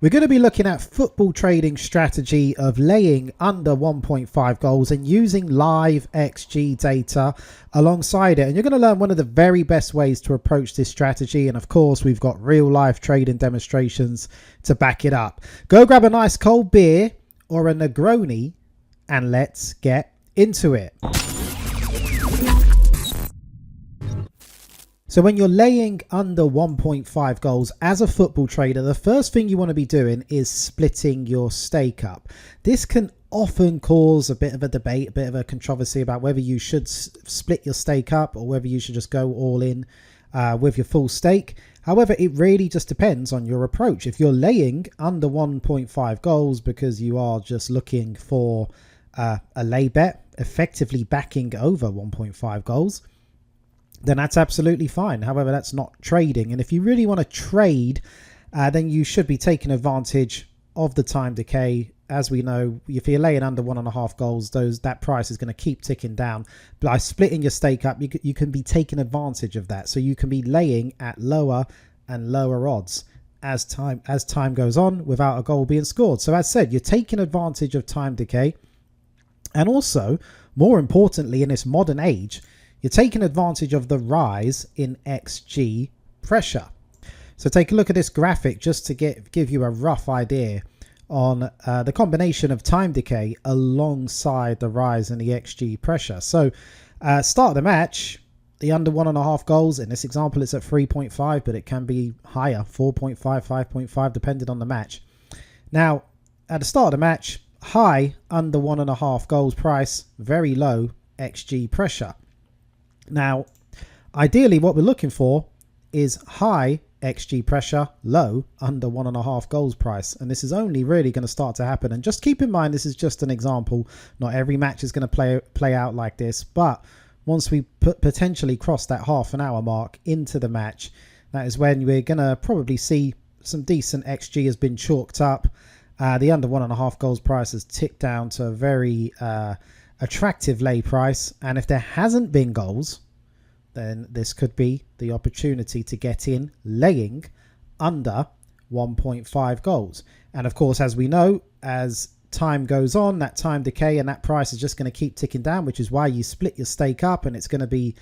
We're going to be looking at football trading strategy of laying under 1.5 goals and using live XG data alongside it. And you're going to learn one of the very best ways to approach this strategy. And of course, we've got real life trading demonstrations to back it up. Go grab a nice cold beer or a Negroni and let's get into it. So when you're laying under 1.5 goals as a football trader, the first thing you want to be doing is splitting your stake up. This can often cause a bit of a debate, a bit of a controversy about whether you should split your stake up or whether you should just go all in with your full stake. However, it really just depends on your approach. If you're laying under 1.5 goals because you are just looking for a lay bet, effectively backing over 1.5 goals, then that's absolutely fine. However, that's not trading. And if you really want to trade, then you should be taking advantage of the time decay. As we know, if you're laying under 1.5 goals, that price is going to keep ticking down. By splitting your stake up, you can be taking advantage of that. So you can be laying at lower and lower odds as time goes on without a goal being scored. So as said, you're taking advantage of time decay. And also, more importantly, in this modern age, you're taking advantage of the rise in XG pressure. So take a look at this graphic just to give you a rough idea on the combination of time decay alongside the rise in the XG pressure. So start of the match, the under 1.5 goals. In this example, it's at 3.5, but it can be higher, 4.5, 5.5, depending on the match. Now, at the start of the match, high under 1.5 goals price, very low XG pressure. Now, ideally, what we're looking for is high XG pressure, low under 1.5 goals price. And this is only really going to start to happen. And just keep in mind, this is just an example. Not every match is going to play out like this. But once we potentially cross that half an hour mark into the match, that is when we're going to probably see some decent XG has been chalked up. The under 1.5 goals price has ticked down to a very attractive lay price, and if there hasn't been goals, then this could be the opportunity to get in laying under 1.5 goals. And of course, as we know, as time goes on, that time decay and that price is just going to keep ticking down, which is why you split your stake up, and it's going to be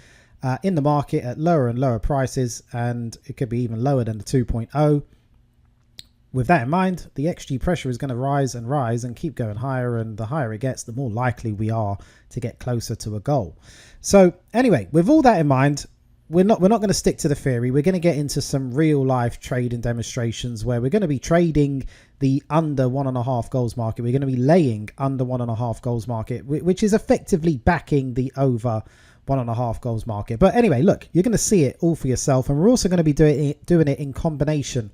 in the market at lower and lower prices, and it could be even lower than the 2.0. With that in mind, the XG pressure is going to rise and keep going higher, and the higher it gets, the more likely we are to get closer to a goal. So anyway, with all that in mind, we're not going to stick to the theory. We're going to get into some real life trading demonstrations where we're going to be trading the under 1.5 goals market. We're going to be laying under 1.5 goals market, which is effectively backing the over 1.5 goals market. But anyway, look, you're going to see it all for yourself, and we're also going to be doing it in combination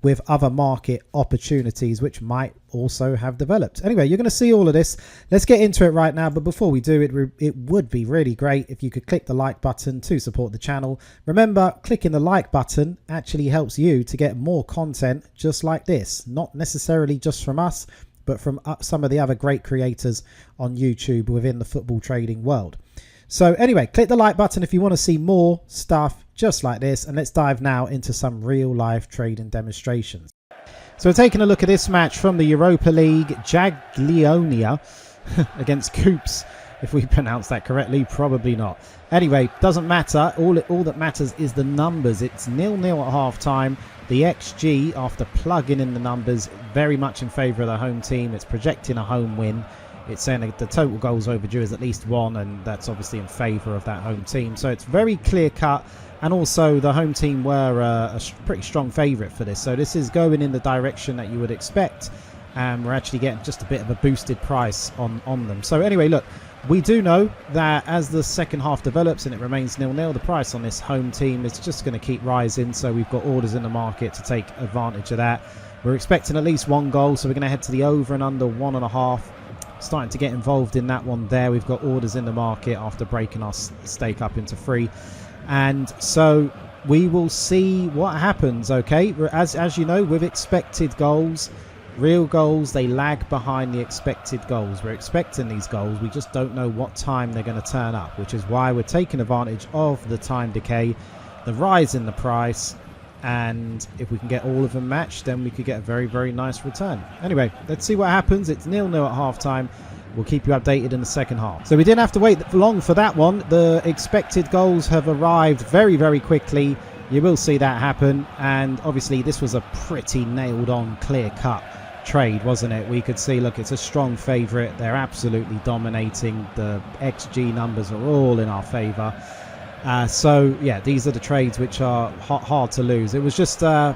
with other market opportunities which might also have developed. Anyway, you're going to see all of this. Let's get into it right now. But before we do it would be really great if you could click the like button to support the channel. Remember, clicking the like button actually helps you to get more content just like this, not necessarily just from us, but from some of the other great creators on YouTube within the football trading world. So anyway, click the like button if you want to see more stuff just like this, and let's dive now into some real life trading demonstrations. So we're taking a look at this match from the Europa League, Jagiellonia against Coops. If we pronounce that correctly, probably not. Anyway, doesn't matter. All that matters is the numbers. It's 0-0 at half time. The XG, after plugging in the numbers, very much in favour of the home team. It's projecting a home win. It's saying that the total goals overdue is at least 1, and that's obviously in favour of that home team. So it's very clear cut. And also the home team were a pretty strong favourite for this. So this is going in the direction that you would expect. And we're actually getting just a bit of a boosted price on them. So anyway, look, we do know that as the second half develops and it remains 0-0, the price on this home team is just going to keep rising. So we've got orders in the market to take advantage of that. We're expecting at least 1 goal. So we're going to head to the over and under 1.5. Starting to get involved in that one there. We've got orders in the market after breaking our stake up into 3. And so we will see what happens, okay? As you know, with expected goals, real goals, they lag behind the expected goals. We're expecting these goals. We just don't know what time they're going to turn up, which is why we're taking advantage of the time decay, the rise in the price, and if we can get all of them matched, then we could get a very, very nice return. Anyway, let's see what happens. It's 0-0 at half-time. We'll keep you updated in the second half. So we didn't have to wait long for that one. The expected goals have arrived very, very quickly. You will see that happen, and obviously this was a pretty nailed-on, clear-cut trade, wasn't it? We could see, look, it's a strong favourite. They're absolutely dominating. The XG numbers are all in our favour. So yeah, these are the trades which are hard to lose. It was just a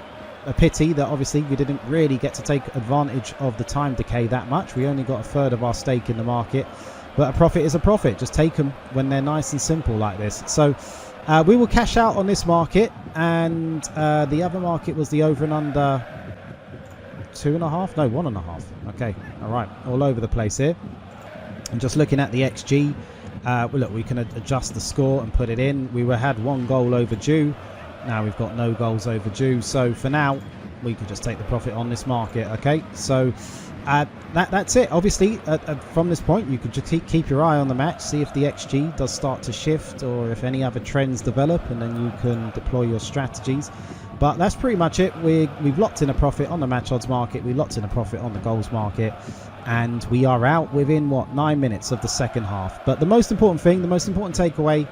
pity that obviously we didn't really get to take advantage of the time decay that much. We only got a third of our stake in the market, but a profit is a profit. Just take them when they're nice and simple like this. So we will cash out on this market, and the other market was the over and under 2.5, no, 1.5. Okay, all right, all over the place here. I'm just looking at the XG. Well, look, we can adjust the score and put it in. We had 1 goal overdue. Now we've got no goals overdue. So for now, we can just take the profit on this market. Okay, so that's it. Obviously, from this point, you could just keep your eye on the match, see if the XG does start to shift or if any other trends develop, and then you can deploy your strategies. But that's pretty much it. We've locked in a profit on the match odds market. We locked in a profit on the goals market. And we are out within, 9 minutes of the second half. But the most important thing, the most important takeaway,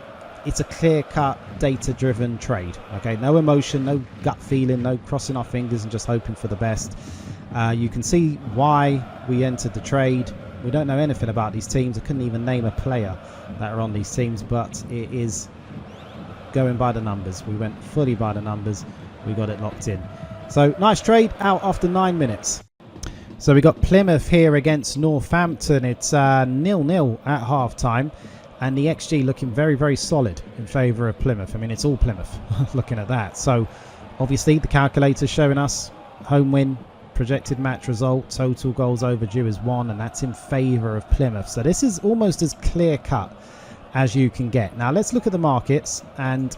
it's a clear-cut, data-driven trade. Okay, no emotion, no gut feeling, no crossing our fingers and just hoping for the best. You can see why we entered the trade. We don't know anything about these teams. I couldn't even name a player that are on these teams, but it is going by the numbers. We went fully by the numbers. We got it locked in. So, nice trade, out after 9 minutes. So we got Plymouth here against Northampton. It's 0-0 at half-time. And the XG looking very, very solid in favour of Plymouth. I mean, it's all Plymouth looking at that. So, obviously, the calculator's showing us home win, projected match result, total goals overdue is 1. And that's in favour of Plymouth. So, this is almost as clear-cut as you can get. Now, let's look at the markets. And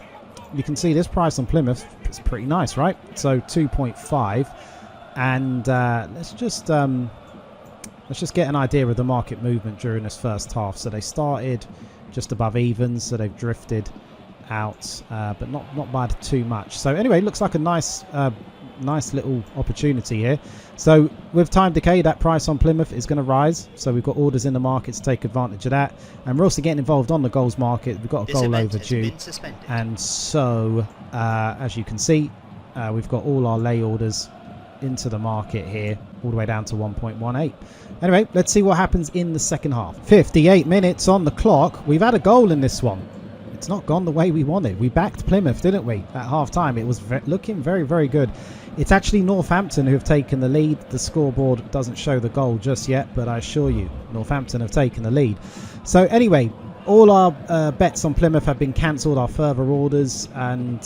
you can see this price on Plymouth is pretty nice, right? So, 2.5. And let's just get an idea of the market movement during this first half. So they started just above evens, so they've drifted out, but not by too much. So anyway, looks like a nice little opportunity here. So with time decay, that price on Plymouth is going to rise. So we've got orders in the market to take advantage of that, and we're also getting involved on the goals market. We've got a goal overdue, and so as you can see, we've got all our lay orders into the market here, all the way down to 1.18. Anyway, let's see what happens in the second half. 58 minutes on the clock. We've had a goal in this one. It's not gone the way we wanted. We backed Plymouth, didn't we, at half-time? It was looking very, very good. It's actually Northampton who have taken the lead. The scoreboard doesn't show the goal just yet, but I assure you, Northampton have taken the lead. So anyway, all our bets on Plymouth have been cancelled, our further orders, and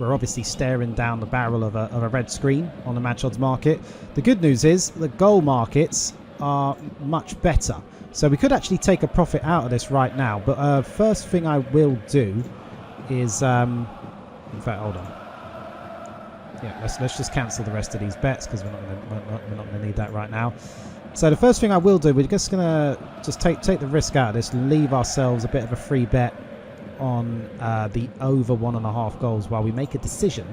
we're obviously staring down the barrel of a red screen on the match odds market. The good news is the goal markets are much better. So we could actually take a profit out of this right now. But first thing I will do is... in fact, hold on. Yeah, let's just cancel the rest of these bets because we're not going to need that right now. So the first thing I will do, we're just going to take the risk out of this and leave ourselves a bit of a free bet on the over 1.5 goals while we make a decision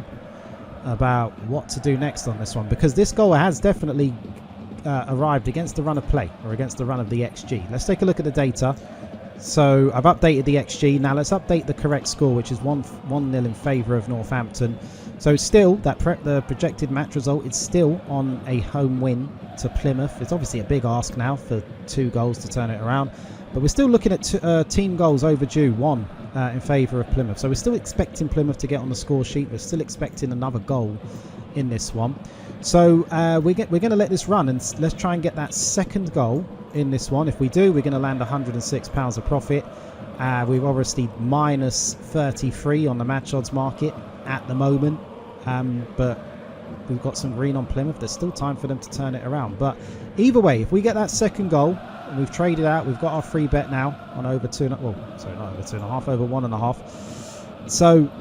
about what to do next on this one, because this goal has definitely arrived against the run of play, or against the run of the XG. Let's take a look at the data. So I've updated the XG. Now let's update the correct score, which is 1-0 in favour of Northampton. So still, the projected match result is still on a home win to Plymouth. It's obviously a big ask now for 2 goals to turn it around. But we're still looking at team goals overdue, 1 in favour of Plymouth. So we're still expecting Plymouth to get on the score sheet. We're still expecting another goal in this one. So we're going to let this run, and let's try and get that second goal in this one. If we do, we're going to land £106 of profit. We're obviously minus 33 on the match odds market at the moment. But we've got some green on Plymouth. There's still time for them to turn it around. But either way, if we get that second goal, and we've traded out, we've got our free bet now on over 2. Well, sorry, not over 2.5, over 1.5. So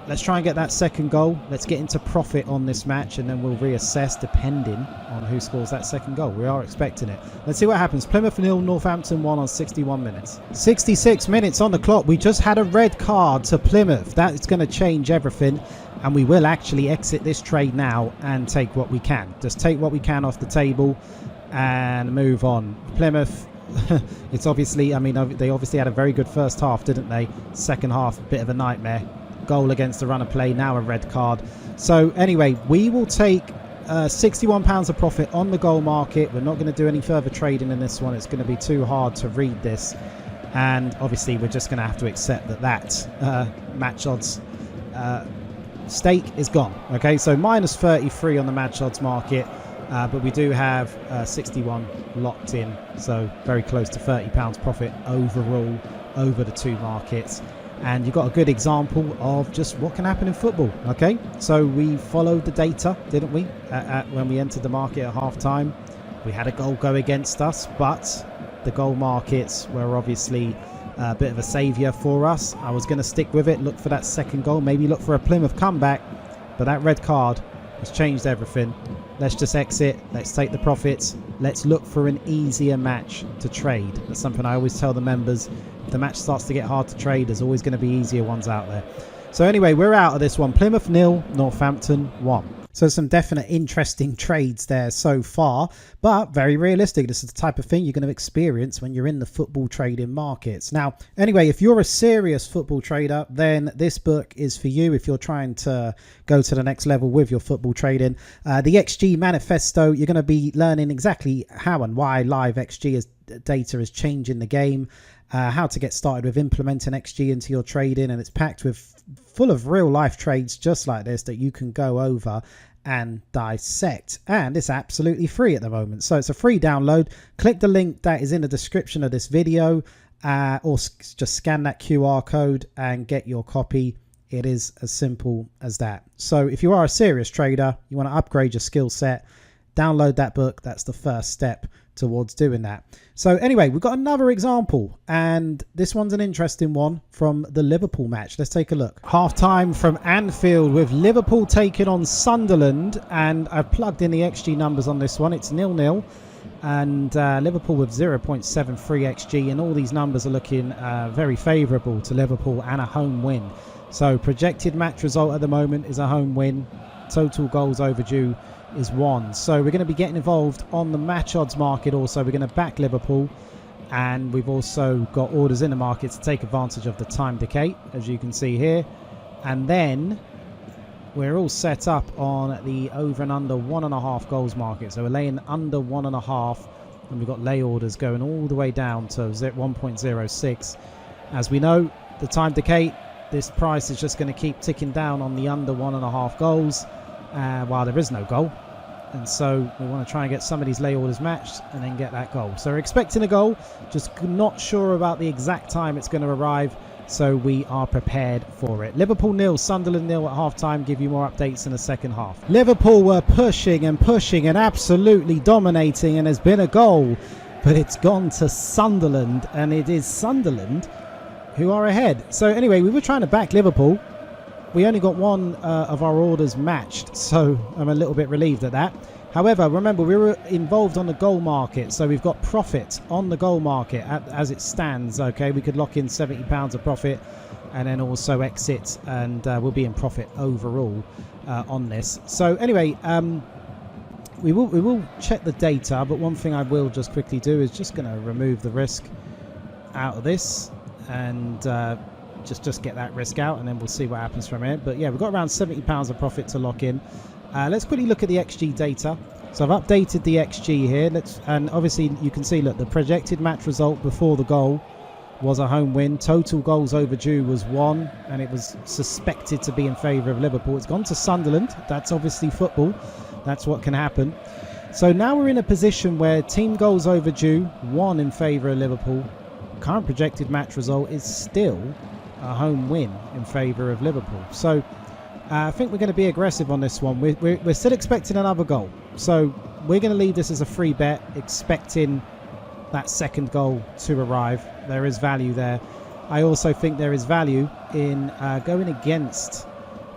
let's try and get that second goal. Let's get into profit on this match, and then we'll reassess depending on who scores that second goal. We are expecting it. Let's see what happens. Plymouth 0, Northampton 1 on 61 minutes. 66 minutes on the clock. We just had a red card to Plymouth. That is going to change everything, and we will actually exit this trade now and take what we can. Just take what we can off the table and move on. Plymouth, it's obviously, I mean, they obviously had a very good first half, didn't they? Second half, a bit of a nightmare. Goal against the run of play, now a red card. So anyway, we will take £61 of profit on the goal market. We're not going to do any further trading in this one. It's going to be too hard to read this, and obviously we're just going to have to accept that match odds stake is gone. Okay, so minus 33 on the match odds market, but we do have 61 locked in, so very close to £30 profit overall over the two markets. And you got a good example of just what can happen in football. Okay, so we followed the data, didn't we, when we entered the market at half time. We had a goal go against us, but the goal markets were obviously a bit of a saviour for us. I was going to stick with it, look for that second goal, maybe look for a Plymouth comeback, but that red card has changed everything. Let's just exit, let's take the profits, let's look for an easier match to trade. That's something I always tell the members. If the match starts to get hard to trade, there's always going to be easier ones out there. So anyway, we're out of this one. Plymouth 0, Northampton 1. So some definite interesting trades there so far, but very realistic. This is the type of thing you're going to experience when you're in the football trading markets. Now, anyway, if you're a serious football trader, then this book is for you if you're trying to go to the next level with your football trading. The XG Manifesto, you're going to be learning exactly how and why live XG data is changing the game, how to get started with implementing XG into your trading, and it's packed with full of real life trades just like this that you can go over and dissect, and it's absolutely free at the moment. So it's a free download. Click the link that is in the description of this video, or just scan that QR code and get your copy. It is as simple as that. So if you are a serious trader, you want to upgrade your skill set, download that book. That's the first step towards doing that. So anyway, we've got another example, and this one's an interesting one from the Liverpool match. Let's take a look. Half time from Anfield with Liverpool taking on Sunderland, and I've plugged in the XG numbers on this one. It's 0-0, and Liverpool with 0.73 XG, and all these numbers are looking very favourable to Liverpool and a home win. So projected match result at the moment is a home win. Total goals overdue is 1. So we're going to be getting involved on the match odds market also. We're going to back Liverpool, and we've also got orders in the market to take advantage of the time decay, as you can see here. And then we're all set up on the over and under 1.5 goals market. So we're laying under 1.5, and we've got lay orders going all the way down to 1.06. As we know, the time decay, this price is just going to keep ticking down on the under 1.5 goals while there is no goal. And so we want to try and get some of these lay orders matched and then get that goal. So we're expecting a goal, just not sure about the exact time it's going to arrive. So we are prepared for it. Liverpool 0, Sunderland 0 at half time. Give you more updates in the second half. Liverpool were pushing and absolutely dominating, and there's been a goal, but it's gone to Sunderland, and it is Sunderland who are ahead. So anyway, we were trying to back Liverpool. We only got one of our orders matched, so I'm a little bit relieved at that. However, remember, we were involved on the goal market, so we've got profit on the goal market as it stands. Okay, we could lock in £70 of profit and then also exit, and we'll be in profit overall on this. So anyway, we will check the data, but one thing I will just quickly do is just going to remove the risk out of this, and just get that risk out, and then we'll see what happens from here. But yeah, we've got around £70 of profit to lock in. Let's quickly look at the XG data. So I've updated the XG here. And obviously you can see, look, the projected match result before the goal was a home win. Total goals overdue was 1, and it was suspected to be in favour of Liverpool. It's gone to Sunderland. That's obviously football. That's what can happen. So now we're in a position where team goals overdue, 1 in favour of Liverpool. Current projected match result is still a home win in favour of Liverpool. So I think we're going to be aggressive on this one. We're still expecting another goal. So we're going to leave this as a free bet, expecting that second goal to arrive. There is value there. I also think there is value in going against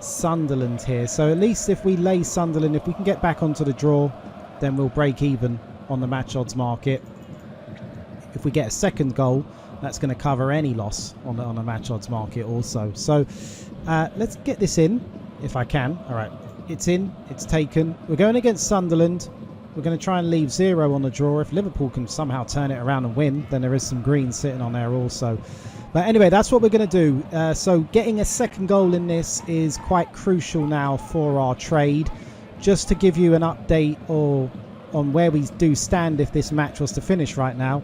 Sunderland here. So at least if we lay Sunderland, if we can get back onto the draw, then we'll break even on the match odds market. If we get a second goal, that's going to cover any loss on the match odds market also. So let's get this in if I can. All right, it's in, it's taken. We're going against Sunderland. We're going to try and leave 0 on the draw. If Liverpool can somehow turn it around and win, then there is some green sitting on there also. But anyway, that's what we're going to do. So getting a second goal in this is quite crucial now for our trade. Just to give you an update on where we do stand if this match was to finish right now,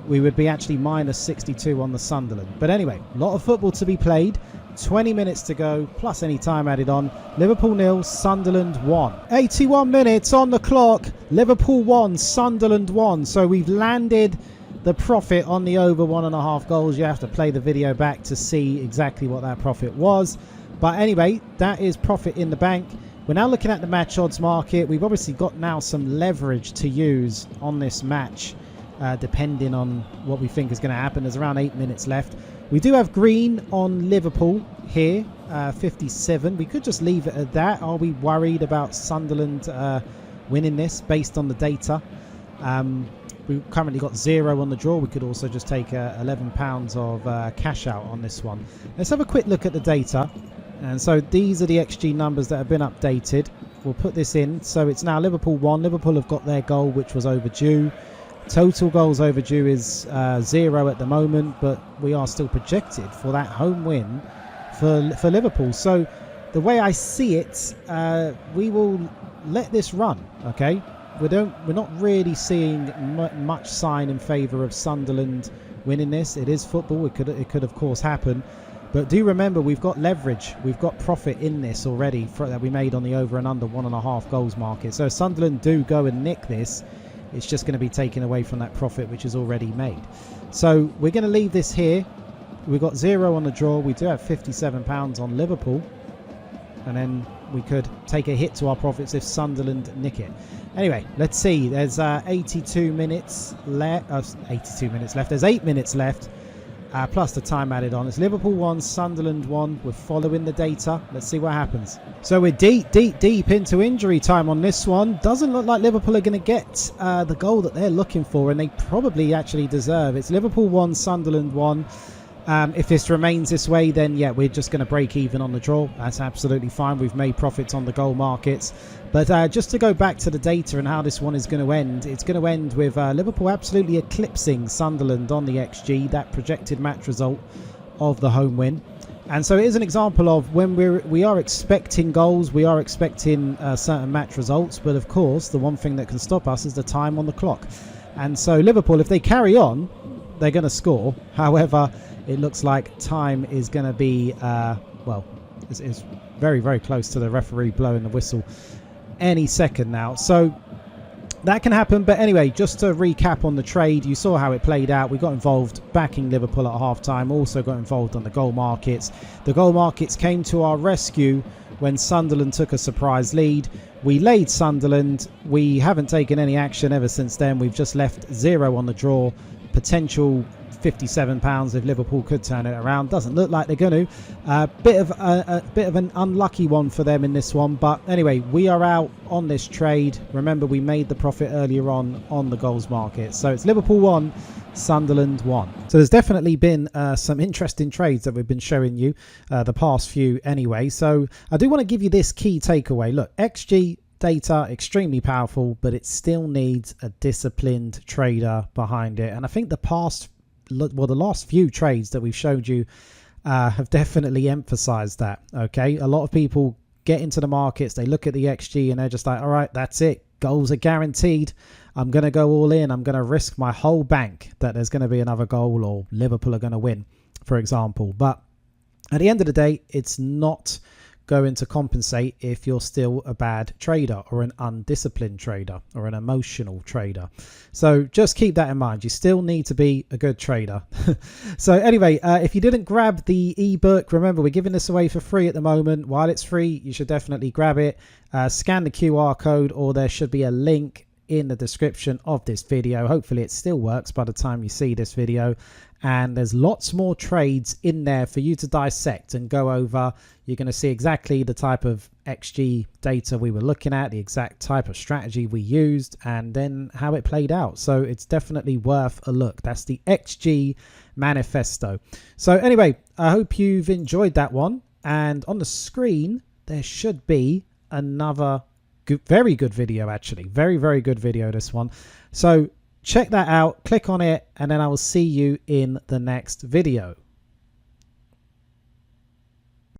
we would be actually minus 62 on the Sunderland. But anyway, a lot of football to be played. 20 minutes to go, plus any time added on. Liverpool 0, Sunderland 1. 81 minutes on the clock. Liverpool 1, Sunderland 1. So we've landed the profit on the over 1.5 goals. You have to play the video back to see exactly what that profit was. But anyway, that is profit in the bank. We're now looking at the match odds market. We've obviously got now some leverage to use on this match. Depending on what we think is going to happen. There's around 8 minutes left. We do have green on Liverpool here, 57. We could just leave it at that. Are we worried about Sunderland winning this based on the data? We've currently got 0 on the draw. We could also just take £11 of cash out on this one. Let's have a quick look at the data. And so these are the XG numbers that have been updated. We'll put this in. So it's now Liverpool 1. Liverpool have got their goal, which was overdue. Total goals overdue is 0 at the moment, but we are still projected for that home win for Liverpool. So the way I see it, we will let this run. Okay, we're not really seeing much sign in favour of Sunderland winning this. It is football. It could of course happen, but do remember we've got leverage. We've got profit in this already that we made on the over and under 1.5 goals market. So if Sunderland do go and nick this, it's just going to be taken away from that profit which is already made. So we're going to leave this here. We've got 0 on the draw. We do have £57 on Liverpool, and then we could take a hit to our profits if Sunderland nick it. Anyway, let's see. There's 82 minutes left. 82 minutes left. There's 8 minutes left. Plus the time added on. It's Liverpool 1, Sunderland 1. We're following the data. Let's see what happens. So we're deep into injury time on this one. Doesn't look like Liverpool are going to get the goal that they're looking for, and they probably actually deserve. It's Liverpool 1, Sunderland 1. If this remains this way, then yeah, we're just going to break even on the draw. That's absolutely fine. We've made profits on the goal markets. But just to go back to the data and how this one is going to end, it's going to end with Liverpool absolutely eclipsing Sunderland on the XG, that projected match result of the home win. And so it is an example of when we are expecting goals, we are expecting certain match results. But of course, the one thing that can stop us is the time on the clock. And so Liverpool, if they carry on, they're going to score. However, it looks like time is going to be, it's very, very close to the referee blowing the whistle any second now. So that can happen. But anyway, just to recap on the trade, you saw how it played out. We got involved backing Liverpool at half-time, also got involved on the goal markets. The goal markets came to our rescue when Sunderland took a surprise lead. We laid Sunderland. We haven't taken any action ever since then. We've just left 0 on the draw. Potential £57 if Liverpool could turn it around. Doesn't look like they're going to. A bit of an unlucky one for them in this one. But anyway, we are out on this trade. Remember, we made the profit earlier on the goals market. So it's Liverpool 1, Sunderland 1. So there's definitely been some interesting trades that we've been showing you the past few anyway. So I do want to give you this key takeaway. Look, XG data, extremely powerful, but it still needs a disciplined trader behind it. And I think the last few trades that we've showed you have definitely emphasized that. Okay, a lot of people get into the markets, they look at the XG and they're just like, all right, that's it, goals are guaranteed, I'm going to go all in, I'm going to risk my whole bank that there's going to be another goal or Liverpool are going to win, for example. But at the end of the day, it's not going to compensate if you're still a bad trader or an undisciplined trader or an emotional trader. So just keep that in mind. You still need to be a good trader. So anyway, if you didn't grab the ebook, remember we're giving this away for free at the moment. While it's free, you should definitely grab it. Scan the QR code, or there should be a link in the description of this video. Hopefully it still works by the time you see this video, and there's lots more trades in there for you to dissect and go over. You're going to see exactly the type of XG data we were looking at, the exact type of strategy we used, and then how it played out. So it's definitely worth a look. That's the XG manifesto. So anyway, I hope you've enjoyed that one, and on the screen there should be another very good video, actually. Very good video, this one. So check that out, click on it, and then I will see you in the next video.